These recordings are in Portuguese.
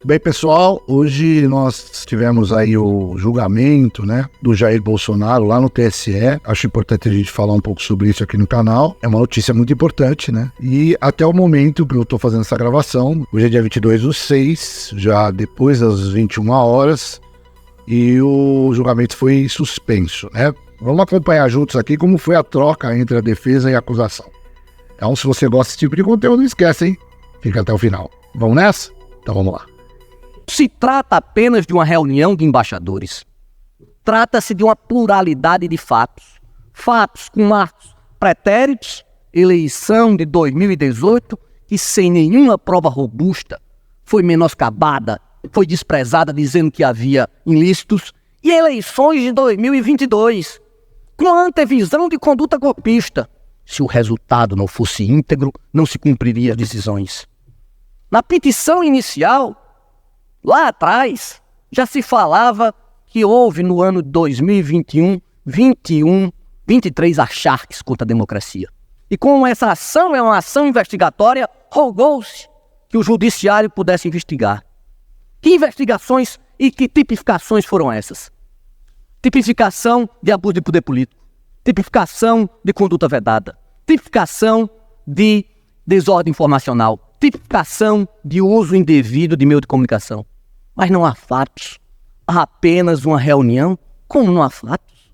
Bem, pessoal, hoje nós tivemos aí o julgamento, do Jair Bolsonaro lá no TSE. Acho importante a gente falar um pouco sobre isso aqui no canal. É uma notícia muito importante, E até o momento que eu tô fazendo essa gravação, hoje é dia 22/6, já depois das 21 horas, e o julgamento foi suspenso, Vamos acompanhar juntos aqui como foi a troca entre a defesa e a acusação. Então, se você gosta desse tipo de conteúdo, não esquece, hein? Fica até o final. Vamos nessa? Então vamos lá. Se trata apenas de uma reunião de embaixadores. Trata-se de uma pluralidade de fatos. Fatos com marcos pretéritos, eleição de 2018, que sem nenhuma prova robusta foi menoscabada, foi desprezada dizendo que havia ilícitos, e eleições de 2022, com a antevisão de conduta golpista. Se o resultado não fosse íntegro, não se cumpriria as decisões. Na petição inicial, lá atrás, já se falava que houve no ano de 2021, 23 achaques contra a democracia. E como essa ação é uma ação investigatória, rogou-se que o judiciário pudesse investigar. Que investigações e que tipificações foram essas? Tipificação de abuso de poder político, tipificação de conduta vedada, tipificação de desordem informacional, tipificação de uso indevido de meio de comunicação. Mas não há fatos. Há apenas uma reunião. Como não há fatos?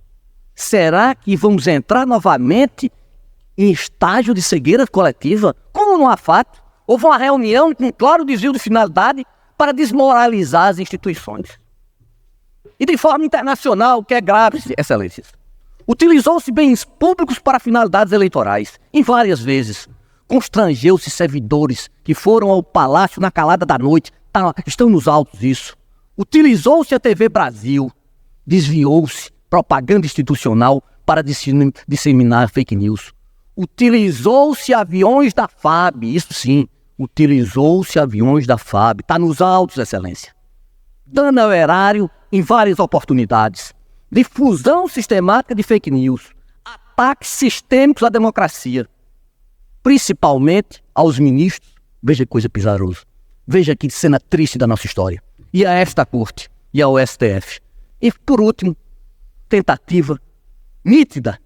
Será que vamos entrar novamente em estágio de cegueira coletiva? Como não há fatos? Houve uma reunião com claro desvio de finalidade para desmoralizar as instituições. E de forma internacional, que é grave, excelências. Utilizou-se bens públicos para finalidades eleitorais, em várias vezes. Constrangeu-se servidores que foram ao palácio na calada da noite, estão nos autos isso. Utilizou-se a TV Brasil, desviou-se propaganda institucional para disseminar fake news. Utilizou-se aviões da FAB, isso sim, utilizou-se aviões da FAB, está nos autos, excelência. Dano ao erário em várias oportunidades. Difusão sistemática de fake news. Ataques sistêmicos à democracia. Principalmente aos ministros. Veja que coisa pesarosa. Veja que cena triste da nossa história. E a esta corte. E ao STF. E por último, tentativa nítida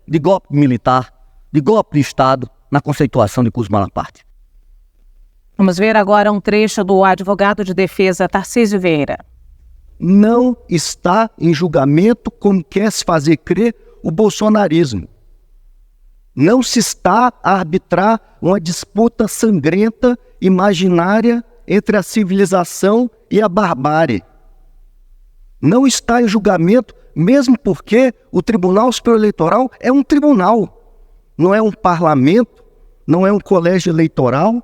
de golpe militar, de golpe de Estado na conceituação de Cruz Malaparte. Vamos ver agora um trecho do advogado de defesa Tarcísio Vieira. Não está em julgamento como quer se fazer crer o bolsonarismo. Não se está a arbitrar uma disputa sangrenta, imaginária, entre a civilização e a barbárie. Não está em julgamento, mesmo porque o Tribunal Superior Eleitoral é um tribunal, não é um parlamento, não é um colégio eleitoral.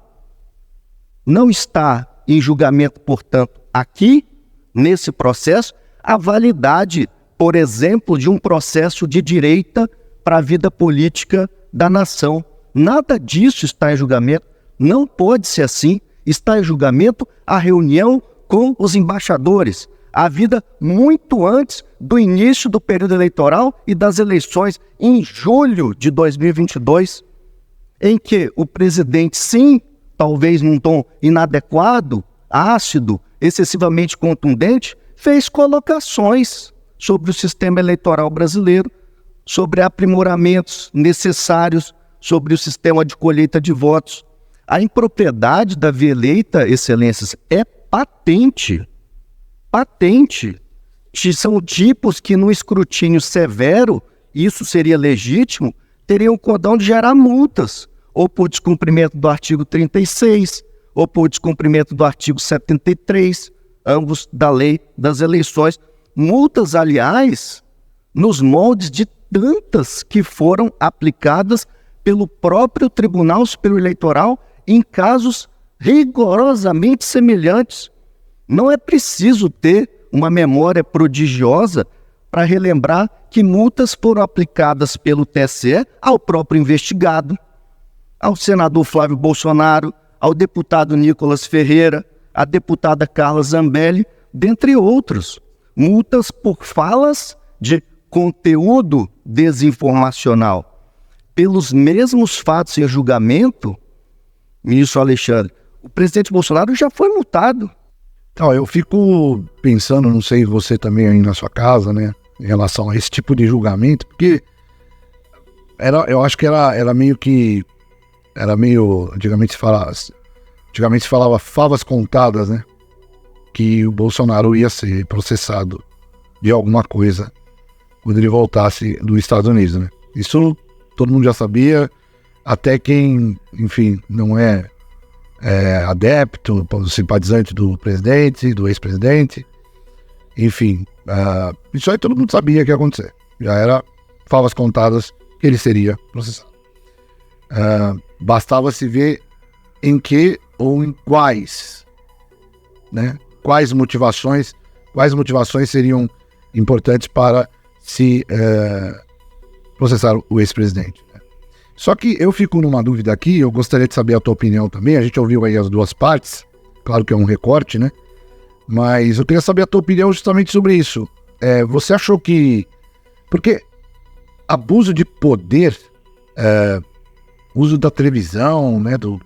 Não está em julgamento, portanto, aqui, nesse processo, a validade, por exemplo, de um processo de direita para a vida política da nação. Nada disso está em julgamento. Não pode ser assim. Está em julgamento a reunião com os embaixadores. A vida muito antes do início do período eleitoral e das eleições em julho de 2022, em que o presidente, sim, talvez num tom inadequado, ácido, excessivamente contundente, fez colocações sobre o sistema eleitoral brasileiro, sobre aprimoramentos necessários, sobre o sistema de colheita de votos. A impropriedade da via eleita, excelências, é patente. Patente. São tipos que, no escrutínio severo, isso seria legítimo, teriam o cordão de gerar multas, ou por descumprimento do artigo 36, ou por descumprimento do artigo 73, ambos da lei das eleições. Multas, aliás, nos moldes de tantas que foram aplicadas pelo próprio Tribunal Superior Eleitoral em casos rigorosamente semelhantes. Não é preciso ter uma memória prodigiosa para relembrar que multas foram aplicadas pelo TSE ao próprio investigado, ao senador Flávio Bolsonaro, ao deputado Nicolas Ferreira, à deputada Carla Zambelli, dentre outros. Multas por falas de conteúdo desinformacional. Pelos mesmos fatos em julgamento, ministro Alexandre, o presidente Bolsonaro já foi multado. Então, eu fico pensando, não sei você também aí na sua casa, né, em relação a esse tipo de julgamento, porque eu acho que era meio, antigamente se falava favas contadas, né, que o Bolsonaro ia ser processado de alguma coisa quando ele voltasse dos Estados Unidos, né. Isso todo mundo já sabia, até quem, enfim, não é adepto, simpatizante do presidente, do ex-presidente, enfim, isso aí todo mundo sabia que ia acontecer. Já era favas contadas que ele seria processado. Bastava se ver em que ou em quais, né? Quais motivações seriam importantes para se processar o ex-presidente. Só que eu fico numa dúvida aqui, eu gostaria de saber a tua opinião também. A gente ouviu aí as duas partes, claro que é um recorte, né? Mas eu queria saber a tua opinião justamente sobre isso. Você achou que... Porque abuso de poder, uso da televisão, né, do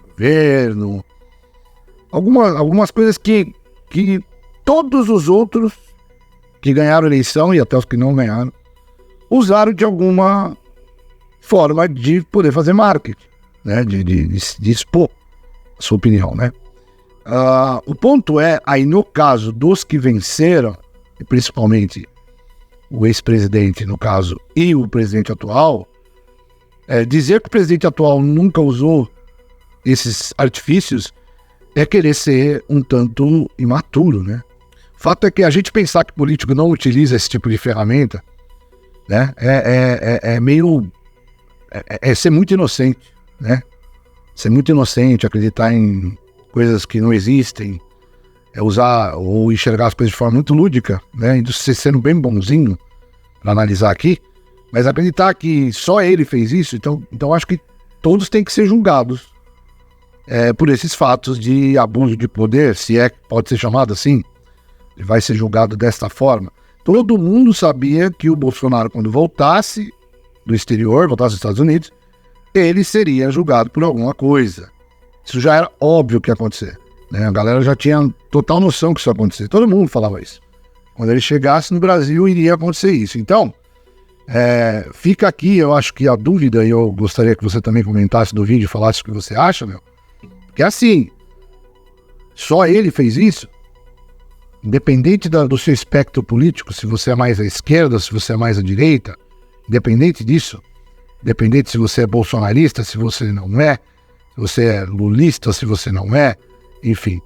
governo, algumas coisas que todos os outros que ganharam a eleição, e até os que não ganharam, usaram de alguma forma de poder fazer marketing, né? De expor a sua opinião, né? O ponto é, aí no caso dos que venceram, e principalmente o ex-presidente, no caso, e o presidente atual, dizer que o presidente atual nunca usou esses artifícios é querer ser um tanto imaturo, né? O fato é que a gente pensar que político não utiliza esse tipo de ferramenta, né? É ser muito inocente, né? Ser muito inocente, acreditar em coisas que não existem, usar ou enxergar as coisas de forma muito lúdica, né? E sendo bem bonzinho para analisar aqui, mas acreditar que só ele fez isso, então acho que todos têm que ser julgados por esses fatos de abuso de poder, se é que pode ser chamado assim, ele vai ser julgado desta forma. Todo mundo sabia que o Bolsonaro, quando voltasse do exterior, voltasse dos Estados Unidos, ele seria julgado por alguma coisa. Isso já era óbvio que ia acontecer, né? A galera já tinha total noção que isso ia acontecer. Todo mundo falava isso. Quando ele chegasse no Brasil, iria acontecer isso. Então, fica aqui, eu acho que a dúvida, e eu gostaria que você também comentasse no vídeo, falasse o que você acha, meu. Porque assim, só ele fez isso? Independente do seu espectro político, se você é mais à esquerda, se você é mais à direita, independente disso, independente se você é bolsonarista, se você não é, se você é lulista, se você não é, enfim,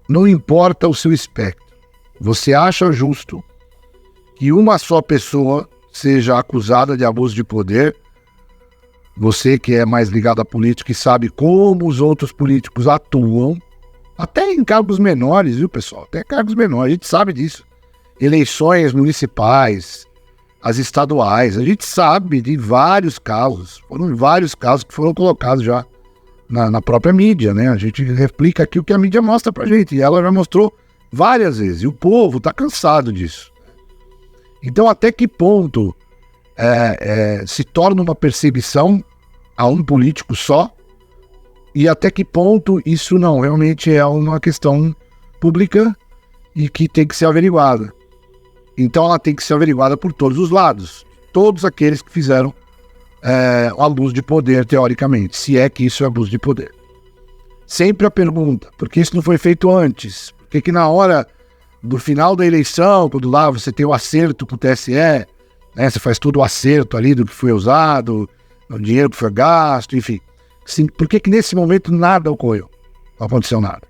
não importa o seu espectro. Você acha justo que uma só pessoa seja acusada de abuso de poder? Você que é mais ligado à política e sabe como os outros políticos atuam, até em cargos menores, viu, pessoal? Até em cargos menores, a gente sabe disso. Eleições municipais, as estaduais, a gente sabe de vários casos, foram vários casos que foram colocados já na própria mídia, né? A gente replica aqui o que a mídia mostra pra gente, e ela já mostrou várias vezes, e o povo tá cansado disso. Então, até que ponto se torna uma perseguição a um político só, e até que ponto isso não realmente é uma questão pública e que tem que ser averiguada. Então ela tem que ser averiguada por todos os lados, todos aqueles que fizeram o abuso de poder, teoricamente, se é que isso é abuso de poder. Sempre a pergunta, por que isso não foi feito antes? Por que na hora do final da eleição, quando lá você tem o acerto com o TSE, né, você faz todo o acerto ali do que foi usado, o dinheiro que foi gasto, enfim. Sim, por que nesse momento nada ocorreu? Não aconteceu nada.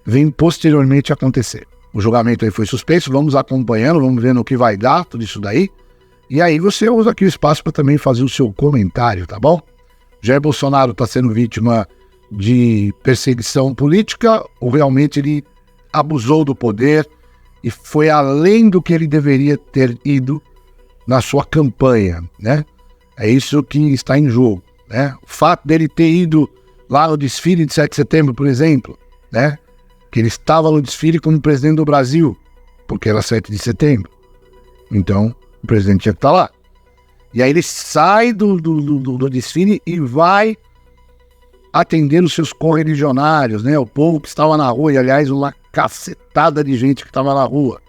Vem posteriormente acontecer. O julgamento aí foi suspenso, vamos acompanhando, vamos vendo o que vai dar, tudo isso daí. E aí você usa aqui o espaço para também fazer o seu comentário, tá bom? Jair Bolsonaro está sendo vítima de perseguição política ou realmente ele abusou do poder e foi além do que ele deveria ter ido na sua campanha, né? É isso que está em jogo, né? O fato dele ter ido lá no desfile de 7 de setembro, por exemplo, né? Que ele estava no desfile como presidente do Brasil, porque era 7 de setembro. Então, o presidente tinha que estar lá. E aí ele sai do desfile e vai atendendo seus correligionários, né? O povo que estava na rua, e aliás, uma cacetada de gente que estava na rua.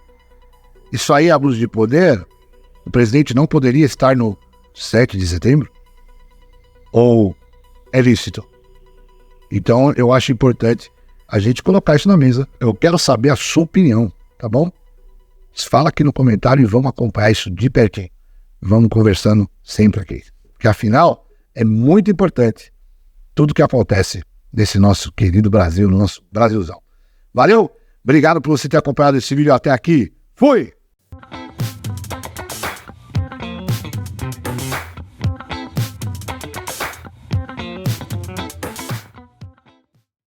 Isso aí é abuso de poder? O presidente não poderia estar no 7 de setembro? Ou é lícito? Então, eu acho importante a gente colocar isso na mesa. Eu quero saber a sua opinião, tá bom? Fala aqui no comentário e vamos acompanhar isso de pertinho. Vamos conversando sempre aqui. Porque, afinal, é muito importante tudo que acontece nesse nosso querido Brasil, no nosso Brasilzão. Valeu? Obrigado por você ter acompanhado esse vídeo até aqui. Fui!